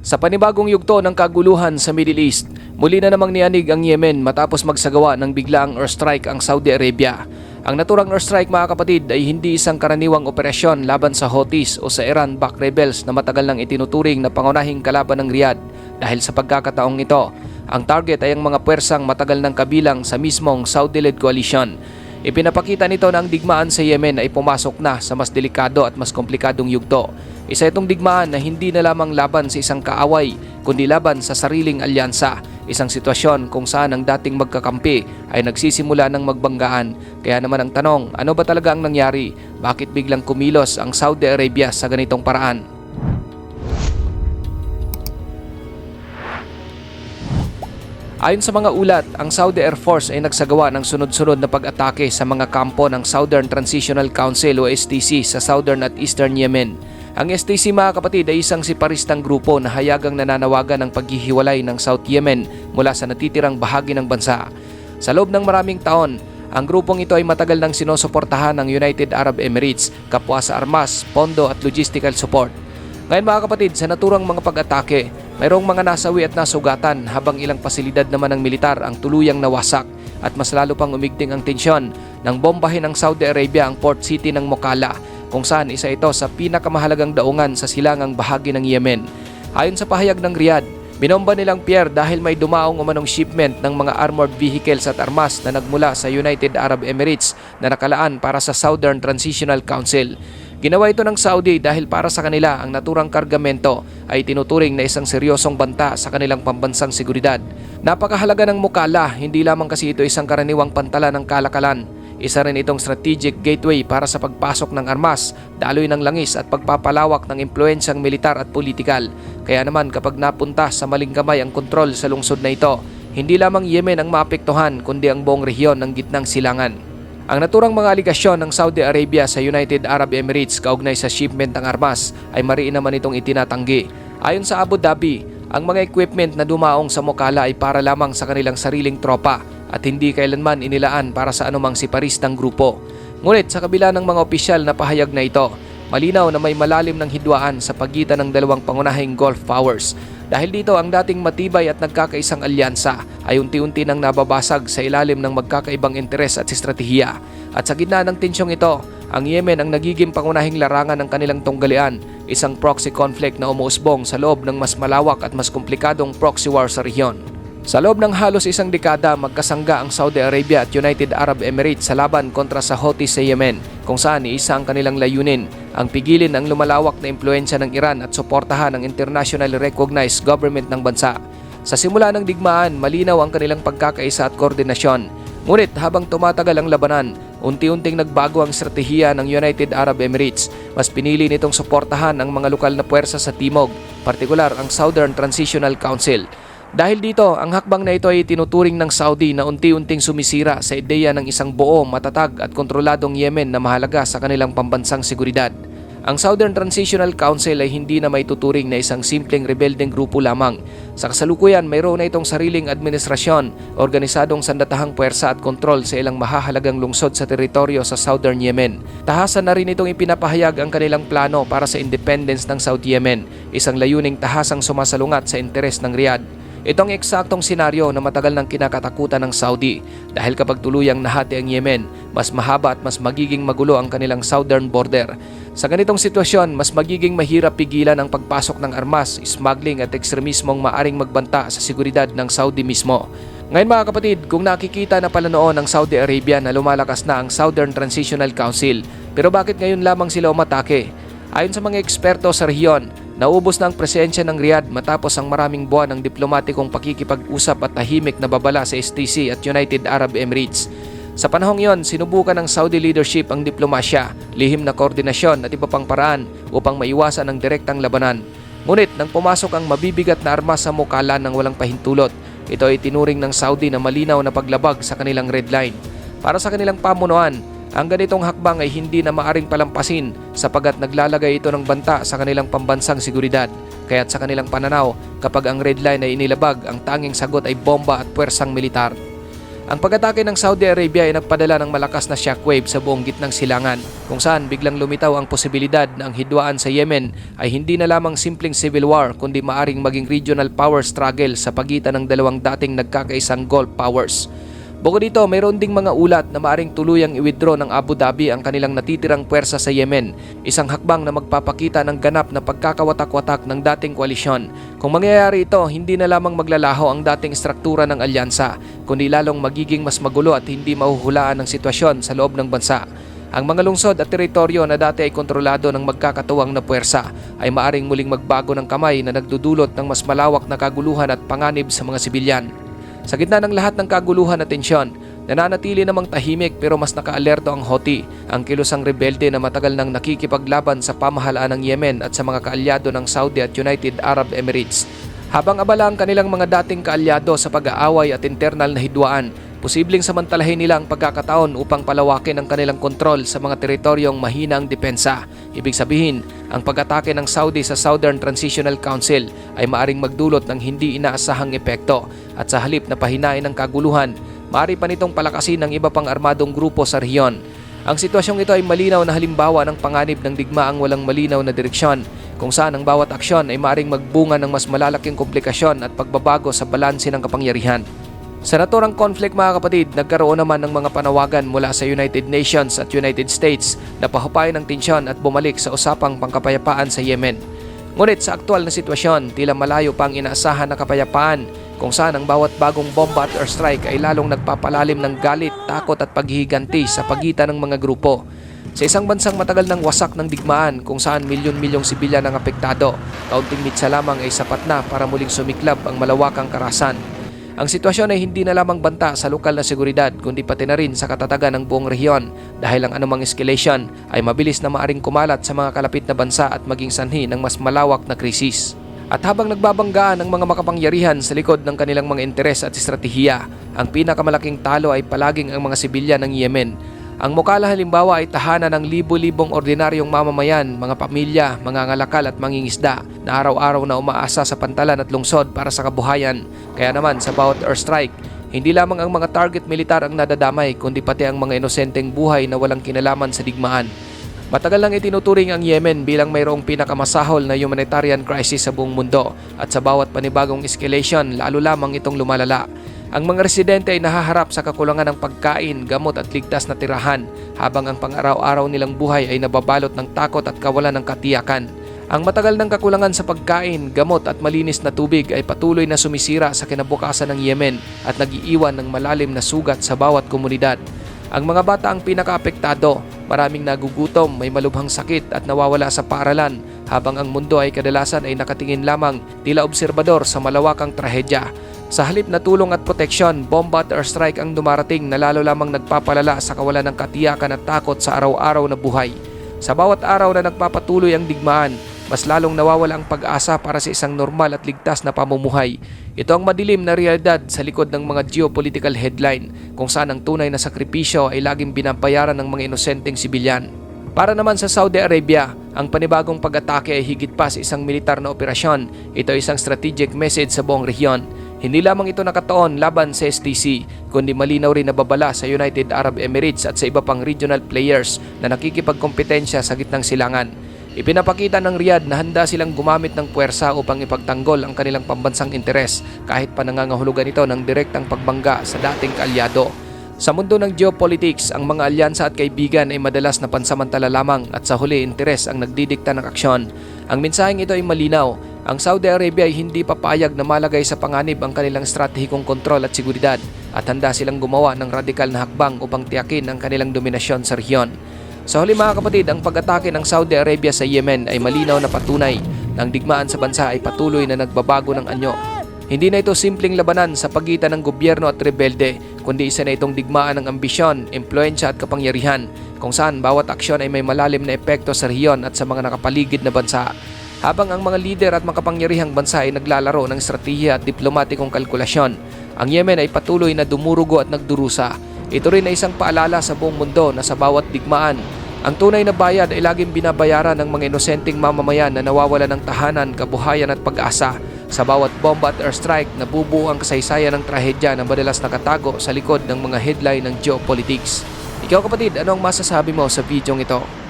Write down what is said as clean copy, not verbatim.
Sa panibagong yugto ng kaguluhan sa Middle East, muli na namang niyanig ang Yemen matapos magsagawa ng biglaang airstrike ang Saudi Arabia. Ang naturang airstrike, mga kapatid, ay hindi isang karaniwang operasyon laban sa Houthis o sa Iran-backed rebels na matagal nang itinuturing na pangunahing kalaban ng Riyadh. Dahil sa pagkakataong ito, ang target ay ang mga puwersang matagal nang kabilang sa mismong Saudi-led coalition. Ipinapakita nito na ang digmaan sa Yemen ay pumasok na sa mas delikado at mas komplikadong yugto. Isa itong digmaan na hindi na lamang laban sa isang kaaway, kundi laban sa sariling alyansa. Isang sitwasyon kung saan ang dating magkakampi ay nagsisimula ng magbanggaan. Kaya naman ang tanong, ano ba talaga ang nangyari? Bakit biglang kumilos ang Saudi Arabia sa ganitong paraan? Ayon sa mga ulat, ang Saudi Air Force ay nagsagawa ng sunod-sunod na pag-atake sa mga kampo ng Southern Transitional Council o STC sa Southern at Eastern Yemen. Ang STC, mga kapatid, ay isang separatistang grupo na hayagang nananawagan ng paghihiwalay ng South Yemen mula sa natitirang bahagi ng bansa. Sa loob ng maraming taon, ang grupong ito ay matagal nang sinusuportahan ng United Arab Emirates, kapwa sa armas, pondo at logistical support. Ngayon, mga kapatid, sa naturang mga pag-atake, mayroong mga nasawi at nasugatan habang ilang pasilidad naman ng militar ang tuluyang nawasak at mas lalo pang umigting ang tensyon nang bombahin ng Saudi Arabia ang port city ng Mokala, kung saan isa ito sa pinakamahalagang daungan sa silangang bahagi ng Yemen. Ayon sa pahayag ng Riyadh, binomba nilang pier dahil may dumaong umanong shipment ng mga armored vehicles at armas na nagmula sa United Arab Emirates na nakalaan para sa Southern Transitional Council. Ginawa ito ng Saudi dahil para sa kanila ang naturang kargamento ay tinuturing na isang seryosong banta sa kanilang pambansang seguridad. Napakahalaga ng Mokala, hindi lamang kasi ito isang karaniwang pantala ng kalakalan. Isa rin itong strategic gateway para sa pagpasok ng armas, daloy ng langis at pagpapalawak ng impluensyang militar at politikal. Kaya naman kapag napunta sa maling kamay ang kontrol sa lungsod na ito, hindi lamang Yemen ang maapektuhan kundi ang buong rehiyon ng gitnang silangan. Ang naturang mga aligasyon ng Saudi Arabia sa United Arab Emirates kaugnay sa shipment ng armas ay mariin naman itong itinatanggi. Ayon sa Abu Dhabi, ang mga equipment na dumaong sa Mokala ay para lamang sa kanilang sariling tropa at hindi kailanman inilaan para sa anumang separatistang grupo. Ngunit sa kabila ng mga opisyal na pahayag na ito, malinaw na may malalim ng hidwaan sa pagitan ng dalawang pangunahing Gulf powers. Dahil dito, ang dating matibay at nagkakaisang alyansa ay unti-unti nang nababasag sa ilalim ng magkakaibang interes at estratehiya. At sa gitna ng tensyong ito, ang Yemen ang nagiging pangunahing larangan ng kanilang tunggalian, isang proxy conflict na umuusbong sa loob ng mas malawak at mas komplikadong proxy war sa rehiyon. Sa loob ng halos isang dekada, magkasangga ang Saudi Arabia at United Arab Emirates sa laban kontra sa Houthis sa Yemen, kung saan iisa ang kanilang layunin, ang pigilin ang lumalawak na impluensya ng Iran at suportahan ang internationally recognized government ng bansa. Sa simula ng digmaan, malinaw ang kanilang pagkakaisa at koordinasyon. Ngunit habang tumatagal ang labanan, unti-unting nagbago ang estratehiya ng United Arab Emirates. Mas pinili nitong suportahan ang mga lokal na puwersa sa Timog, partikular ang Southern Transitional Council. Dahil dito, ang hakbang na ito ay tinuturing ng Saudi na unti-unting sumisira sa ideya ng isang buo, matatag at kontroladong Yemen na mahalaga sa kanilang pambansang seguridad. Ang Southern Transitional Council ay hindi na maituturing na isang simpleng rebeldeng grupo lamang. Sa kasalukuyan, mayroon na itong sariling administrasyon, organisadong sandatahang puwersa at kontrol sa ilang mahahalagang lungsod sa teritoryo sa Southern Yemen. Tahasan na rin itong ipinapahayag ang kanilang plano para sa independence ng South Yemen, isang layuning tahasang sumasalungat sa interes ng Riyadh. Itong eksaktong senaryo na matagal nang kinakatakutan ng Saudi dahil kapag tuluyang nahati ang Yemen, mas mahaba at mas magiging magulo ang kanilang southern border. Sa ganitong sitwasyon, mas magiging mahirap pigilan ang pagpasok ng armas, smuggling at ekstremismong maaring magbanta sa seguridad ng Saudi mismo. Ngayon, mga kapatid, kung nakikita na pala noon ng Saudi Arabia na lumalakas na ang Southern Transitional Council, pero bakit ngayon lamang sila umatake? Ayon sa mga eksperto sa rehiyon, naubos na ang presensya ng Riyadh matapos ang maraming buwan ng diplomatikong pakikipag-usap at tahimik na babala sa STC at United Arab Emirates. Sa panahong yon, sinubukan ng Saudi leadership ang diplomasya, lihim na koordinasyon at iba pang paraan upang maiwasan ang direktang labanan. Ngunit nang pumasok ang mabibigat na armas sa Mokala ng walang pahintulot, ito ay tinuring ng Saudi na malinaw na paglabag sa kanilang red line. Para sa kanilang pamunuan, ang ganitong hakbang ay hindi na maaring palampasin sapagat naglalagay ito ng banta sa kanilang pambansang seguridad. Kaya't sa kanilang pananaw, kapag ang red line ay inilabag, ang tanging sagot ay bomba at puwersang militar. Ang pag-atake ng Saudi Arabia ay nagpadala ng malakas na shockwave sa buong gitnang silangan, kung saan biglang lumitaw ang posibilidad na ang hidwaan sa Yemen ay hindi na lamang simpleng civil war kundi maaring maging regional power struggle sa pagitan ng dalawang dating nagkakaisang Gulf powers. Bukod dito, mayroon ding mga ulat na maaring tuluyang i-withdraw ng Abu Dhabi ang kanilang natitirang puwersa sa Yemen, isang hakbang na magpapakita ng ganap na pagkakawatak-watak ng dating koalisyon. Kung mangyayari ito, hindi na lamang maglalaho ang dating struktura ng alyansa, kundi lalong magiging mas magulo at hindi mahuhulaan ng sitwasyon sa loob ng bansa. Ang mga lungsod at teritoryo na dati ay kontrolado ng magkakatuwang na puwersa ay maaring muling magbago ng kamay na nagdudulot ng mas malawak na kaguluhan at panganib sa mga sibilyan. Sa gitna ng lahat ng kaguluhan at tensyon, nananatili namang tahimik pero mas nakaalerto ang Houthi, ang kilusang rebelde na matagal nang nakikipaglaban sa pamahalaan ng Yemen at sa mga kaalyado ng Saudi at United Arab Emirates. Habang abala ang kanilang mga dating kaalyado sa pag-aaway at internal na hidwaan, posibleng samantalahin nila ang pagkakataon upang palawakin ang kanilang kontrol sa mga teritoryong mahina ang depensa. Ibig sabihin, ang pag-atake ng Saudi sa Southern Transitional Council ay maaring magdulot ng hindi inaasahang epekto at sa halip na pahinain ang kaguluhan, maaari pa nitong palakasin ng iba pang armadong grupo sa rehiyon. Ang sitwasyong ito ay malinaw na halimbawa ng panganib ng digmaang walang malinaw na direksyon, kung saan ang bawat aksyon ay maaring magbunga ng mas malalaking komplikasyon at pagbabago sa balanse ng kapangyarihan. Sa naturang conflict mga kapatid, nagkaroon naman ng mga panawagan mula sa United Nations at United States na pahupain ang tensyon at bumalik sa usapang pangkapayapaan sa Yemen. Ngunit sa aktual na sitwasyon, tila malayo pa ang inaasahan na kapayapaan, kung saan ang bawat bagong bomba at airstrike ay lalong nagpapalalim ng galit, takot at paghihiganti sa pagitan ng mga grupo. Sa isang bansang matagal ng wasak ng digmaan kung saan milyon-milyong sibilyan ang apektado, kaunting mitsa lamang ay sapat na para muling sumiklab ang malawakang karahasan. Ang sitwasyon ay hindi na lamang banta sa lokal na seguridad kundi pati na rin sa katatagan ng buong rehiyon dahil ang anumang escalation ay mabilis na maaring kumalat sa mga kalapit na bansa at maging sanhi ng mas malawak na krisis. At habang nagbabanggaan ang mga makapangyarihan sa likod ng kanilang mga interes at estratehiya, ang pinakamalaking talo ay palaging ang mga sibilyan ng Yemen. Ang mukala halimbawa ay tahanan ng libo-libong ordinaryong mamamayan, mga pamilya, mga ngalakal at mangingisda na araw-araw na umaasa sa pantalan at lungsod para sa kabuhayan. Kaya naman sa bawat airstrike, hindi lamang ang mga target militar ang nadadamay kundi pati ang mga inosenteng buhay na walang kinalaman sa digmaan. Matagal nang itinuturing ang Yemen bilang mayroong pinakamasahol na humanitarian crisis sa buong mundo at sa bawat panibagong escalation lalo lamang itong lumalala. Ang mga residente ay nahaharap sa kakulangan ng pagkain, gamot at ligtas na tirahan habang ang pang-araw-araw nilang buhay ay nababalot ng takot at kawalan ng katiyakan. Ang matagal ng kakulangan sa pagkain, gamot at malinis na tubig ay patuloy na sumisira sa kinabukasan ng Yemen at nag-iiwan ng malalim na sugat sa bawat komunidad. Ang mga bata ang pinakaapektado, maraming nagugutom, may malubhang sakit at nawawala sa paaralan habang ang mundo ay kadalasan ay nakatingin lamang tila obserbador sa malawakang trahedya. Sa halip na tulong at proteksyon, bomba at airstrike ang dumarating na lalo lamang nagpapalala sa kawalan ng katiyakan at takot sa araw-araw na buhay. Sa bawat araw na nagpapatuloy ang digmaan, mas lalong nawawala ang pag-asa para sa isang normal at ligtas na pamumuhay. Ito ang madilim na realidad sa likod ng mga geopolitical headline kung saan ang tunay na sakripisyo ay laging binabayaran ng mga inosenteng sibilyan. Para naman sa Saudi Arabia, ang panibagong pag-atake ay higit pa sa isang militar na operasyon. Ito ay isang strategic message sa buong rehiyon. Hindi lamang ito nakataon laban sa STC, kundi malinaw rin na babala sa United Arab Emirates at sa iba pang regional players na nakikipagkompetensya sa gitnang silangan. Ipinapakita ng Riyadh na handa silang gumamit ng puwersa upang ipagtanggol ang kanilang pambansang interes kahit pa nangangahulugan ito ng direktang pagbangga sa dating kaalyado. Sa mundo ng geopolitics, ang mga alyansa at kaibigan ay madalas na pansamantala lamang at sa huli interes ang nagdidikta ng aksyon. Ang mensaheng ito ay malinaw. Ang Saudi Arabia ay hindi papayag na malagay sa panganib ang kanilang estratehikong kontrol at seguridad at handa silang gumawa ng radikal na hakbang upang tiyakin ang kanilang dominasyon sa rehiyon. Sa huli mga kapatid, ang pag-atake ng Saudi Arabia sa Yemen ay malinaw na patunay na ang digmaan sa bansa ay patuloy na nagbabago ng anyo. Hindi na ito simpleng labanan sa pagitan ng gobyerno at rebelde, kundi isa na itong digmaan ng ambisyon, impluensya at kapangyarihan, kung saan bawat aksyon ay may malalim na epekto sa rehiyon at sa mga nakapaligid na bansa. Habang ang mga lider at makapangyarihang bansa ay naglalaro ng estratehiya at diplomatikong kalkulasyon, ang Yemen ay patuloy na dumurugo at nagdurusa. Ito rin ay isang paalala sa buong mundo na sa bawat digmaan, ang tunay na bayad ay laging binabayaran ng mga inosenteng mamamayan na nawawala ng tahanan, kabuhayan at pag-asa. Sa bawat bomba at airstrike, nabubuo ang kasaysayan ng trahedya na madalas nakatago sa likod ng mga headline ng geopolitics. Ikaw kapatid, ano ang masasabi mo sa videong ito?